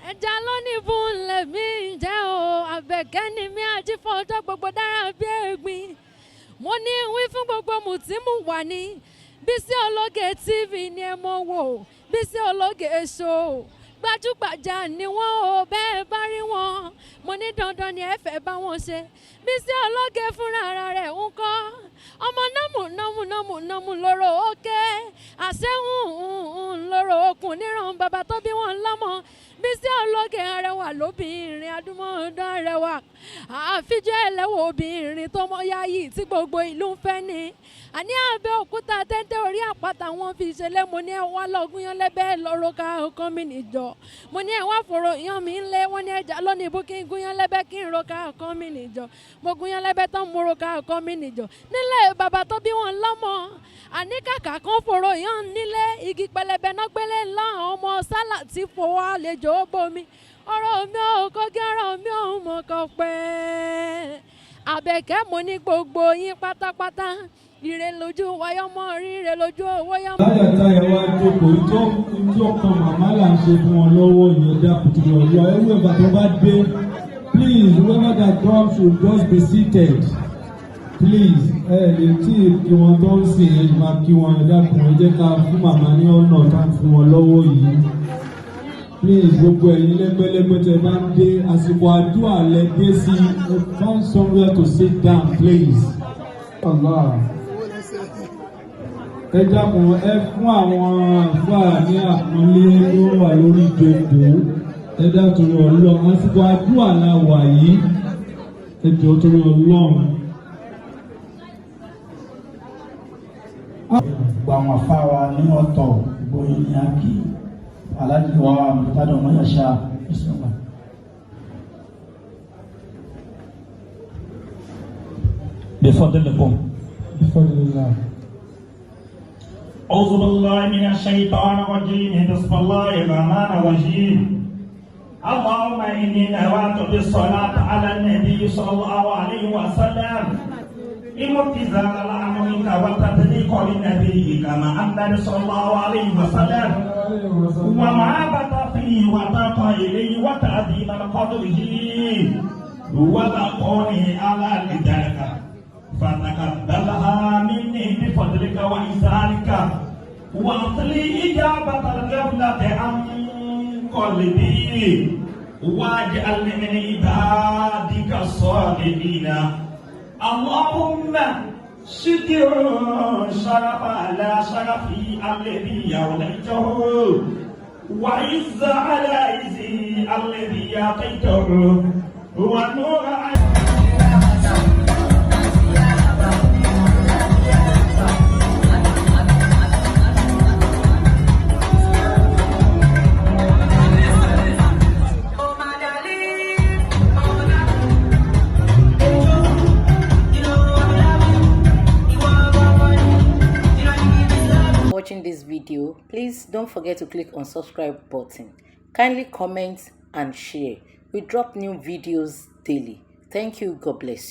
ẹja lónìí fún lèmi jẹ́ o àbẹ̀kẹ́ ni mi àti fọ́jọ́ gbogbo dára bí ẹ̀gbin mo ní wí fún gbogbo mùtímù wà ní Bisi Ologe TV ni ẹ mọ̀ wò Bisi Ologe Show gbajúgbajà ni wọ́n ò bẹ́ẹ̀ bá rí wọn mo ní dandan ni ẹ fẹ́ bá wọn ṣe Bisi Ologe fúnra rẹ̀ ń kọ́ ọmọ námù lóró òkè àṣẹ́hùn lóró okùn níran bàbá tó bí wọn lọ́mọ Bisi Ologe arẹwà lóbìnrin adúmọ̀ọ́dán arẹwà àfijọ́ ẹlẹ́wọ̀ obìnrin tó mọ́ yáyì tí gbogbo ìlú ń fẹ́ ni àní Abẹ́òkúta tẹ́tẹ́ orí àpáta wọn fi ṣẹlẹ̀ mo ní ẹ wá lọ́gùn yan lẹ́bẹ̀ẹ́ lọ́rọ́ ká ọkàn mi nìjọ mo ní ẹ wá fòrò yan mi ńlẹ̀ wọ́n ní ẹja lónìí bú kí n gún yan lẹ́bẹ̀ẹ́ kí n ro ká ọkàn mi nìjọ mo gún yan lẹ́bẹ̀ẹ́ tán mo ro ká ọkàn mi nìjọ nílẹ̀ bàbá tó bí wọn lọ́mọ àní kàkà kan fòrò yan nílé igi pẹlẹbẹ náà gbélé ńlá ọmọ sálà tí fowó àlejò bomi ọ̀rọ̀ mi ò kọ́gí ọ̀rọ̀ mi ò mọ̀ kọ́ pẹ́ Àbẹ̀kẹ́ mo ní gbogbo yín pátápátá ire lójú wáyọ́mọ́ ríre lójú owó yọ́mọ́. Láyàtá ẹ wá jókòó ìjọ kan màmá là ń ṣe fún wọn lọ́wọ́ ìyẹn dákùtù ọ̀yọ́ ẹ̀wọ̀n ìgbà tó bá dé please whoever that comes should just be seated please lè tí kí wọn tó ń sìn ẹ máa kí wọn ẹ dákun ẹ jẹ́ ká fún màmá ní ọ̀nà tá fún wọn lọ́wọ́ yìí please gbogbo ẹ̀yin lẹ́gbẹ́lẹ́gbẹ́ tẹ bá ń dé àsìkò àdúrà lẹ dé sí find somewhere to sit down please. Allah. Ẹ dákun ẹ fún àwọn àfáà ní àpọ́nlé tó wà lórí ìjókòó ẹ dákun Ọlọ́run àsìkò àdúrà la wà yìí ẹ jọ̀ọ́ torí Ọlọ́run. Gbogbo àwọn àfáà wa ní ọ̀tọ̀ gbóyè ní àkì aláàjì wa mọ̀tádọ̀ mọ́yàṣá ìṣọ̀gbà. Before أعوذ بالله من الشيطان الرجيم بسم الله الرحمن الرحيم اللهم إني نويت بالصلاة على النبي صلى الله عليه وسلم امتثال لأمرك وتطبيق لنبيك محمد صلى الله عليه وسلم ومحبة فيه وتقى إليه وتعظيم قدره وبقوني على لذلك فتقبلها مني بفضلك وإحسانك واعطني إجابة القبلة عن قلبي واجعلني من عبادك الصالحين اللهم شكر شرف على شرفي الذي يوليته وعز على عزي الذي يعطيته ونور watching this video, please don't forget to click on subscribe button. Kindly comment and share. We drop new videos daily. Thank you. God bless you.